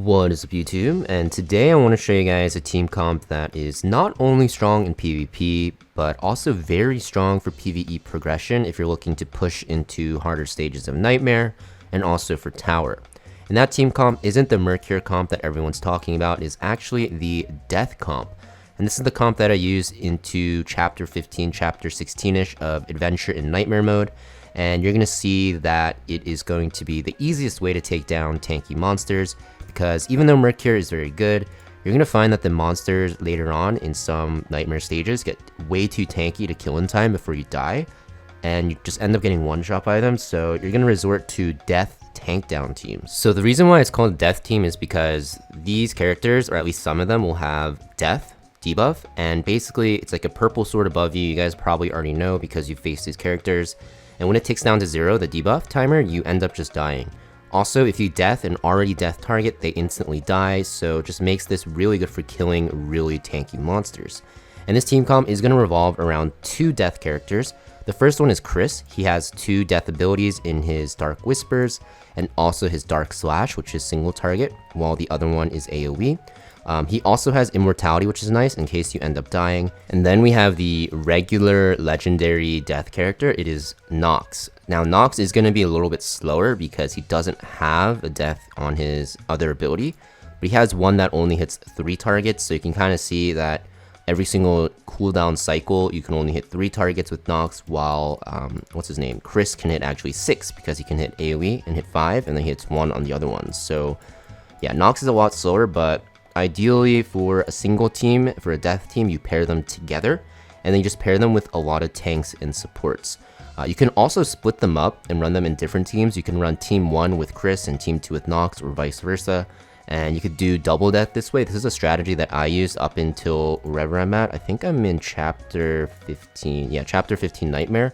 What is up YouTube, and today I want to show you guys a team comp that is not only strong in PvP, but also very strong for PvE progression if you're looking to push into harder stages of Nightmare, and also for Tower. And that team comp isn't the Mercure comp that everyone's talking about, it's actually the Death comp. And this is the comp that I use into Chapter 15, Chapter 16-ish of Adventure in Nightmare mode. And you're going to see that it is going to be the easiest way to take down tanky monsters, because even though Mercure is very good, you're going to find that the monsters later on in some Nightmare stages get way too tanky to kill in time before you die, and you just end up getting one-shot by them, so you're going to resort to Death tank down teams. So the reason why it's called Death team is because these characters, or at least some of them, will have Death debuff, and basically it's like a purple sword above you. You guys probably already know because you faced these characters, and when it ticks down to 0, the debuff timer, you end up just dying. Also, if you death an already death target, they instantly die, so it just makes this really good for killing really tanky monsters. And this team comp is going to revolve around 2 death characters. The first one is Chris. He has 2 death abilities in his Dark Whispers, and also his Dark Slash, which is single target, while the other one is AoE. He also has Immortality, which is nice in case you end up dying. And then we have the regular legendary death character. It is Nox. Now Nox is going to be a little bit slower because he doesn't have a death on his other ability, but he has one that only hits 3 targets, so you can kind of see that every single cooldown cycle you can only hit 3 targets with Nox, while what's his name, Chris, can hit actually 6 because he can hit AoE and hit 5, and then he hits 1 on the other ones. So yeah, Nox is a lot slower, but ideally for a single team, for a death team, you pair them together, and then you just pair them with a lot of tanks and supports. You can also split them up and run them in different teams. You can run team 1 with Chris and team 2 with Nox, or vice versa, and you could do double death this way. This is a strategy that I used up until wherever I'm at. I think I'm in chapter 15, yeah, chapter 15 Nightmare,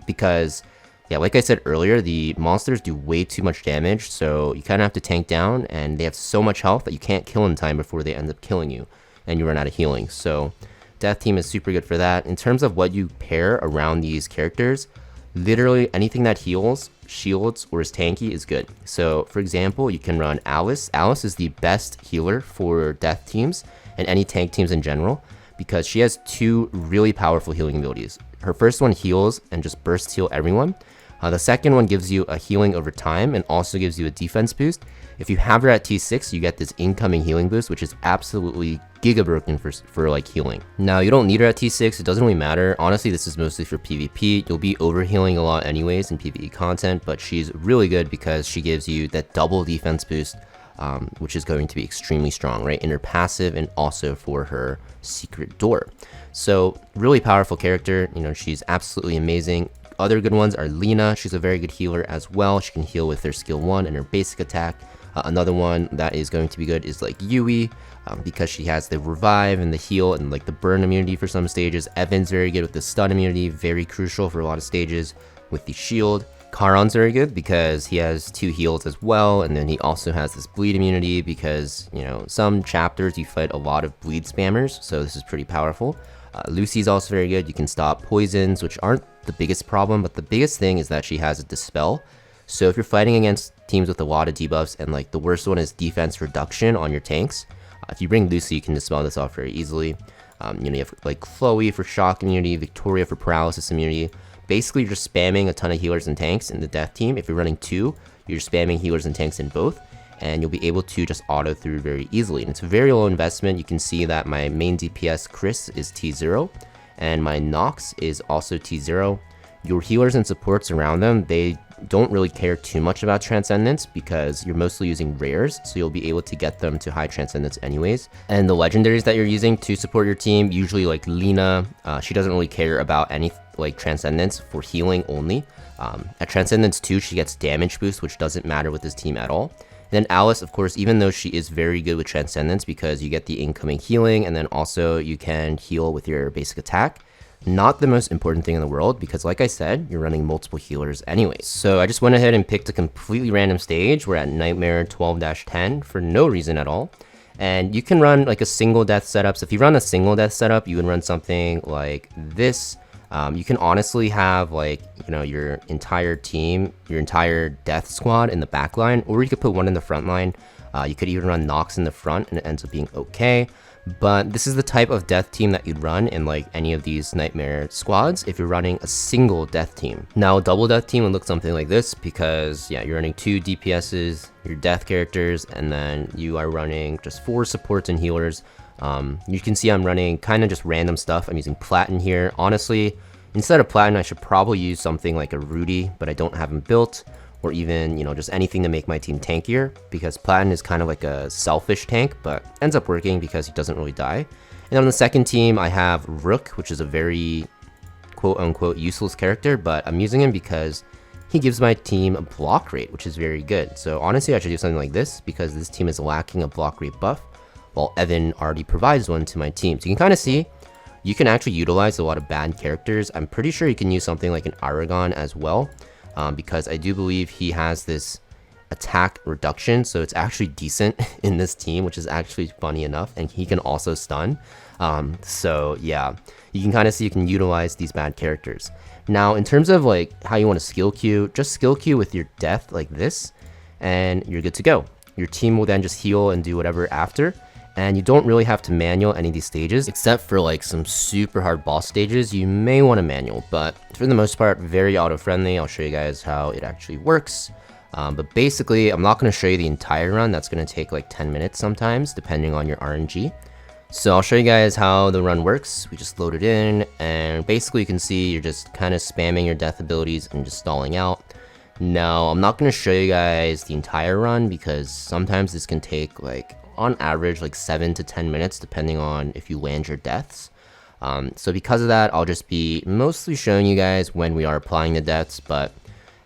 because yeah, like I said earlier, the monsters do way too much damage, so you kind of have to tank down, and they have so much health that you can't kill in time before they end up killing you, and you run out of healing. So Death team is super good for that. In terms of what you pair around these characters, literally anything that heals, shields, or is tanky is good. So for example, you can run Alice. Alice is the best healer for death teams and any tank teams in general, because she has 2 really powerful healing abilities. Her first one heals and just burst heal everyone. The second one gives you a healing over time and also gives you a defense boost. If you have her at T6, you get this incoming healing boost, which is absolutely giga broken for like healing. Now, you don't need her at T6, it doesn't really matter. Honestly, this is mostly for PvP. You'll be overhealing a lot anyways in PvE content, but she's really good because she gives you that double defense boost, which is going to be extremely strong, right? In her passive and also for her secret door. So really powerful character, you know, she's absolutely amazing. Other good ones are Lena. She's a very good healer as well. She can heal with her skill 1 and her basic attack. Another one that is going to be good is like Yui, because she has the revive and the heal and like the burn immunity for some stages. Evan's very good with the stun immunity, very crucial for a lot of stages with the shield. Charon's very good because he has 2 heals as well, and then he also has this bleed immunity because, you know, some chapters you fight a lot of bleed spammers, so this is pretty powerful. Lucy's also very good. You can stop poisons, which aren't the biggest problem, but the biggest thing is that she has a dispel. So if you're fighting against teams with a lot of debuffs, and like the worst one is defense reduction on your tanks, if you bring Lucy, you can dispel this off very easily. You know, you have like Chloe for shock immunity, Victoria for paralysis immunity. Basically, you're just spamming a ton of healers and tanks in the death team. If you're running 2, you're spamming healers and tanks in both, and you'll be able to just auto through very easily. And it's a very low investment. You can see that my main DPS Chris is T0, and my Nox is also T0. Your healers and supports around them, they don't really care too much about Transcendence because you're mostly using rares, so you'll be able to get them to high Transcendence anyways. And the legendaries that you're using to support your team, usually like Lena, she doesn't really care about any like Transcendence for healing only. At Transcendence 2, she gets damage boost, which doesn't matter with this team at all. And then Alice, of course, even though she is very good with Transcendence because you get the incoming healing, and then also you can heal with your basic attack, not the most important thing in the world because, like I said, you're running multiple healers anyways. So I just went ahead and picked a completely random stage. We're at Nightmare 12-10 for no reason at all. And you can run like a single death setup. So if you run a single death setup, you would run something like this. You can honestly have like, you know, your entire team, your entire death squad in the back line, or you could put one in the front line. You could even run Nox in the front and it ends up being okay. But this is the type of death team that you'd run in like any of these Nightmare squads if you're running a single death team. Now a double death team would look something like this because yeah, you're running 2 DPSs, your death characters, and then you are running just 4 supports and healers. You can see I'm running kind of just random stuff. I'm using Platin here. Honestly, instead of Platin, I should probably use something like a Rudy, but I don't have him built. Or even, you know, just anything to make my team tankier, because Platin is kind of like a selfish tank, but ends up working because he doesn't really die. And on the second team, I have Rook, which is a very quote-unquote useless character, but I'm using him because he gives my team a block rate, which is very good. So honestly, I should do something like this, because this team is lacking a block rate buff, while Evan already provides one to my team. So you can kind of see, you can actually utilize a lot of bad characters. I'm pretty sure you can use something like an Aragon as well. Because I do believe he has this attack reduction, so it's actually decent in this team, which is actually funny enough, and he can also stun. So yeah, you can kind of see you can utilize these bad characters. Now in terms of like how you want to skill queue, just skill queue with your death like this, and you're good to go. Your team will then just heal and do whatever after. And you don't really have to manual any of these stages, except for like some super hard boss stages, you may want to manual, but for the most part, very auto-friendly. I'll show you guys how it actually works. But basically, I'm not going to show you the entire run. That's going to take like 10 minutes sometimes, depending on your RNG. So I'll show you guys how the run works. We just load it in, and basically you can see you're just kind of spamming your death abilities and just stalling out. Now, I'm not going to show you guys the entire run, because sometimes this can take like on average like 7 to 10 minutes depending on if you land your deaths. So because of that, I'll just be mostly showing you guys when we are applying the deaths, but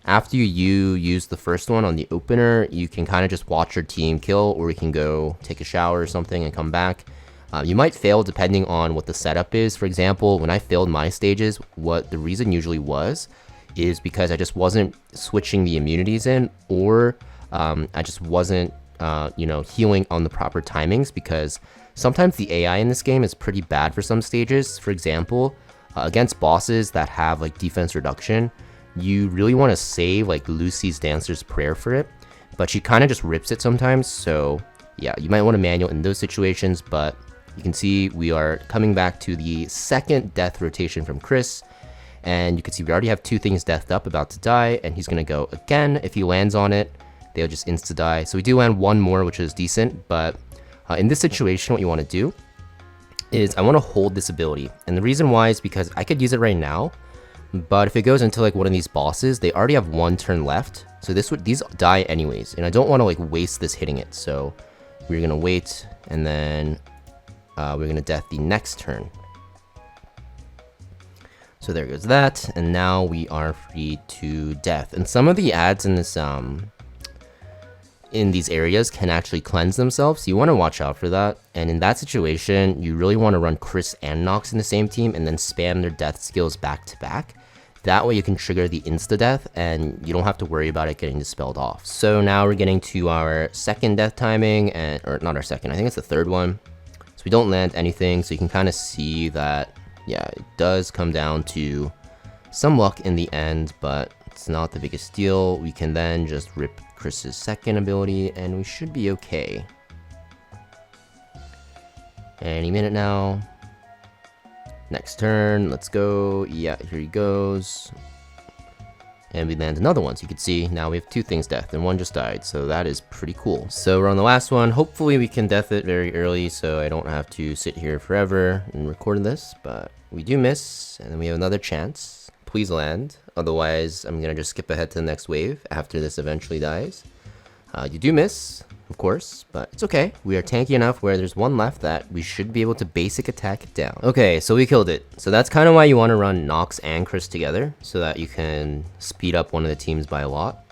after you use the first one on the opener, you can kind of just watch your team kill, or you can go take a shower or something and come back. You might fail depending on what the setup is. For example, when I failed my stages, what the reason usually was is because I just wasn't switching the immunities in, or I just wasn't you know, healing on the proper timings, because sometimes the AI in this game is pretty bad for some stages. For example, against bosses that have like defense reduction, you really want to save like Lucy's Dancer's Prayer for it, but she kind of just rips it sometimes. So yeah, you might want to manual in those situations, but you can see we are coming back to the second death rotation from Chris, and you can see we already have 2 things deathed up about to die, and he's going to go again. If he lands on it, they'll just insta-die. So we do land 1 more, which is decent, but in this situation, what you want to do is I want to hold this ability. And the reason why is because I could use it right now, but if it goes into like one of these bosses, they already have 1 turn left. So these die anyways, and I don't want to like waste this hitting it. So we're going to wait, and then we're going to death the next turn. So there goes that, and now we are free to death. And some of the ads in this in these areas can actually cleanse themselves, so you want to watch out for that. And in that situation, you really want to run Chris and Nox in the same team and then spam their death skills back to back. That way you can trigger the insta death and you don't have to worry about it getting dispelled off. So now we're getting to our second death timing, and or not our second, I think it's the third one. So we don't land anything, so you can kind of see that yeah, it does come down to some luck in the end, but it's not the biggest deal. We can then just rip Chris's second ability and we should be okay. Any minute now. Next turn, let's go. Yeah, here he goes. And we land another one. So you can see now we have 2 things death and 1 just died. So that is pretty cool. So we're on the last one. Hopefully we can death it very early so I don't have to sit here forever and record this. But we do miss, and then we have another chance. Please land. Otherwise, I'm going to just skip ahead to the next wave after this eventually dies. You do miss, of course, but it's okay. We are tanky enough where there's 1 left that we should be able to basic attack it down. Okay, so we killed it. So that's kind of why you want to run Nox and Chris together, so that you can speed up one of the teams by a lot.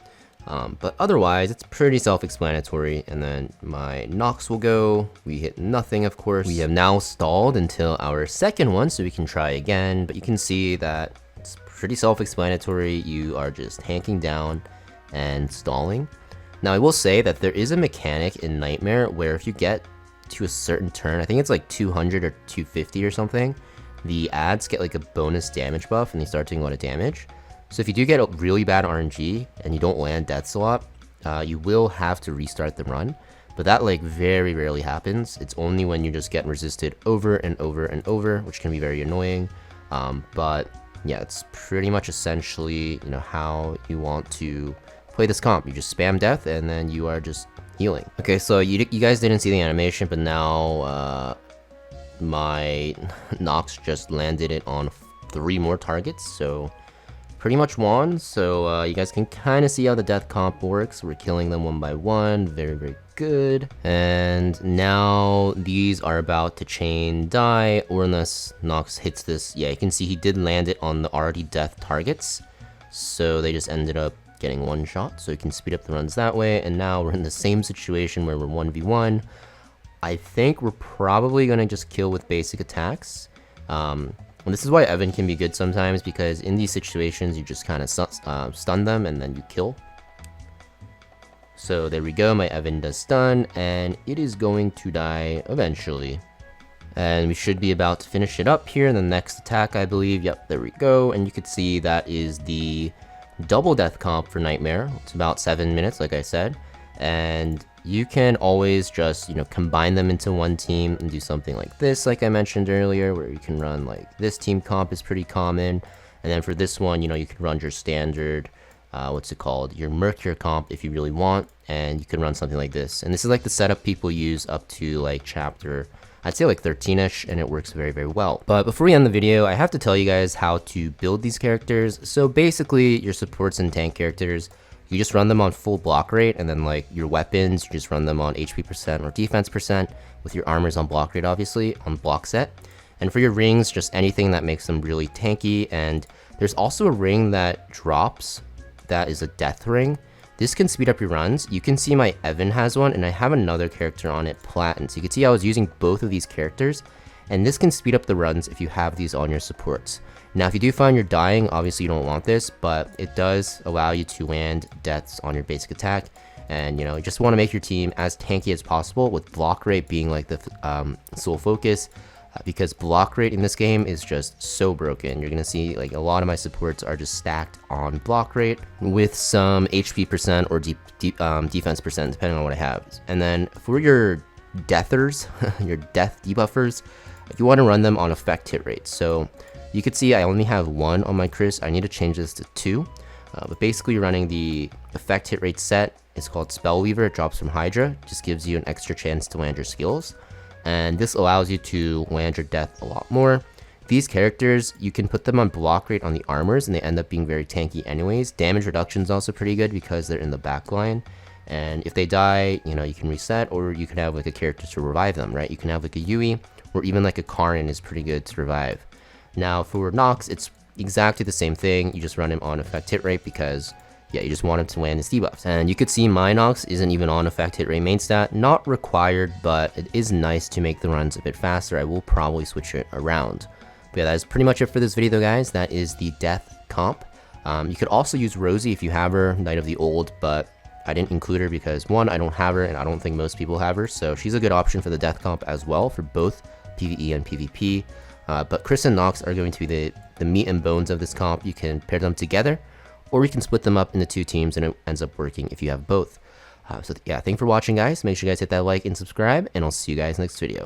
But otherwise, it's pretty self-explanatory. And then my Nox will go. We hit nothing, of course. We have now stalled until our second one, so we can try again. But you can see that it's pretty self-explanatory. You are just hanking down and stalling. Now, I will say that there is a mechanic in Nightmare where if you get to a certain turn, I think it's like 200 or 250 or something, the ads get like a bonus damage buff and they start doing a lot of damage. So if you do get a really bad RNG and you don't land deaths a lot, you will have to restart the run. but that like very rarely happens. It's only when you just get resisted over and over and over, which can be very annoying. But yeah, it's pretty much essentially, you know, how you want to play this comp. You just spam death and then you are just healing. Okay, so you guys didn't see the animation, but now my Nox just landed it on 3 more targets, so pretty much won. So you guys can kind of see how the death comp works. We're killing them one by one. Very, very good. And now these are about to chain die, or unless Nox hits this. Yeah, you can see he did land it on the already death targets. So they just ended up getting 1 shot. So you can speed up the runs that way. And now we're in the same situation where we're 1v1. I think we're probably going to just kill with basic attacks. And this is why Evan can be good sometimes, because in these situations you just kind of stun them and then you kill. So there we go, my Evan does stun, and it is going to die eventually. And we should be about to finish it up here in the next attack, I believe. Yep, there we go. And you could see that is the double death comp for Nightmare. It's about 7 minutes, like I said. And you can always just, you know, combine them into one team and do something like this, like I mentioned earlier, where you can run like this team comp is pretty common. And then for this one, you know, you can run your standard, what's it called, your Mercure comp if you really want, and you can run something like this. And this is like the setup people use up to like chapter, I'd say like 13ish, and it works very, very well. But before we end the video, I have to tell you guys how to build these characters. So basically, your supports and tank characters, you just run them on full block rate, and then like your weapons, you just run them on HP percent or defense percent, with your armors on block rate, obviously, on block set. And for your rings, just anything that makes them really tanky. And there's also a ring that drops that is a death ring. This can speed up your runs. You can see my Evan has one, and I have another character on it, Platin. So you can see I was using both of these characters, and this can speed up the runs if you have these on your supports. Now, if you do find you're dying, obviously you don't want this, but it does allow you to land deaths on your basic attack. And, you know, you just want to make your team as tanky as possible, with block rate being like the sole focus, because block rate in this game is just so broken. You're going to see like a lot of my supports are just stacked on block rate with some HP percent or defense percent, depending on what I have. And then for your deathers, your death debuffers, if you want to run them on effect hit rate. So you could see I only have 1 on my Chris. I need to change this to 2. But basically you're running the effect hit rate set. It's called Spellweaver. It drops from Hydra. Just gives you an extra chance to land your skills. And this allows you to land your death a lot more. These characters, you can put them on block rate on the armors, and they end up being very tanky anyways. Damage reduction is also pretty good because they're in the back line. And if they die, you know, you can reset, or you can have like a character to revive them, right? You can have like a Yui, or even like a Karin is pretty good to revive. Now for Nox, it's exactly the same thing. You just run him on effect hit rate because, yeah, you just want him to land his debuffs. And you could see my Nox isn't even on effect hit rate main stat. Not required, but it is nice to make the runs a bit faster. I will probably switch it around. But yeah, that is pretty much it for this video, though, guys. That is the death comp. You could also use Rosie if you have her, Knight of the Old, but I didn't include her because, 1, I don't have her, and I don't think most people have her. So she's a good option for the death comp as well, for both PvE and PvP. But Chris and Nox are going to be the meat and bones of this comp. You can pair them together, or you can split them up into 2 teams, and it ends up working if you have both. So yeah, thanks for watching, guys. Make sure you guys hit that like and subscribe, and I'll see you guys next video.